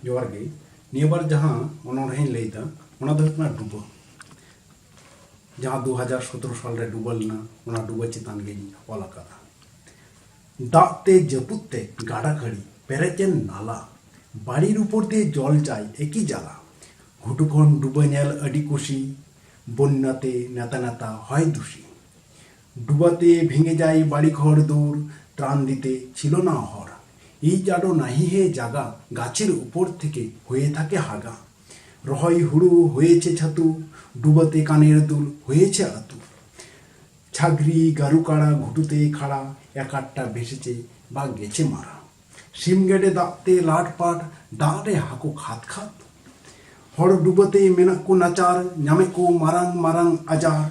जोहार गे निया बार जहाँ अनोढ़े लैदा ओना दो हुकना डुबा जहाँ 2017 साल रे डुबा लेना ओना डुबा चितान गे ऑल अकादा दाते जपुते गाड़ा खड़ी पेरेचेन नाला बाड़ीर ऊपर दे जल जाय एकी जाला घुटू खन डुबा नेल अडी खुशी बन्याते नेता नेता हय दुषी डुबाते भेंगे जाय बाड़ी घर दूर त्राण दीते छिलो ना हर এই জাডো নাহি হে জাগা গাছের উপর থেকে হয়ে থাকে হাগা রহই হুড়ু হয়েছে ছাতু ডুবাতে কানের দুল হয়েছে আতু ছাগরি গারুকাড়া ঘুটুতে খাড়া একাটটা ভেসেছে বা গেছে মারা শিম গেডে দাঁতে লাটপাট দাঁড়ে হাকো খাত খাত হর ডুবাতে মেনা কো নাচার নামে কো মারাং মারাং আজার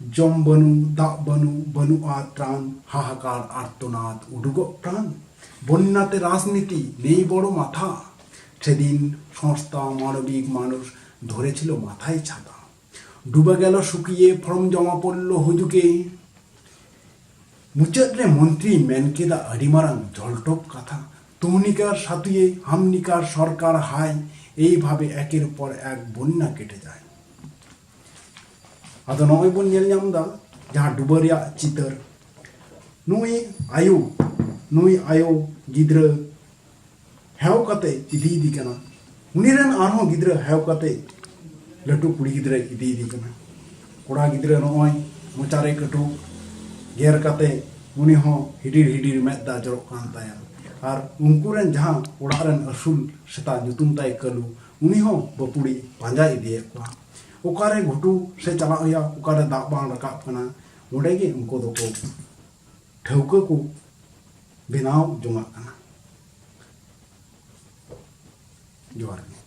জম বনু দা বনু বনু আ ত্রাণ হাহাকার আর্তনাদ উডুগ প্রাণ বন্যাতে রাজনীতি নেই বড় মাথা সেদিন সংস্থা মানবিক মানুষ ধরেছিল মাথায় ছাতা ডুবে গেল শুকিয়ে ফর্ম জমা পড়ল হুজুকে মুচাদ রে মন্ত্রী মেনকেদা আডিমারাং জলটপ কথা তুমনিকার সাতুয়ে হামনিকার সরকার হায় এইভাবে একের পর এক বন্যা কেটে যায় আদো নয় বন নেল নামদা যাহা ডুবা রেয়াগ চিতর নুই आयो गिद्र हेव कते इदी कना उनीरन आरहों गिद्र हेव कते लटू कुड़ी गिद्र इदी कना कोड़ा गिद्र नय मोचारे कटू गेर कते उनी हो हिडिर हिडिर मेदा जरक कान ताया आर उनकुरन जहां ओड़ारन असुल सेता जुतुम ताय कलू उनी हो बपुड़ी पांजा इदिए को ओकारे घुटू से चला होया ओकारे दाग बांग रकाब कना ओडे गे उनको दको ठौका को बेनाव जोंगा जोहार।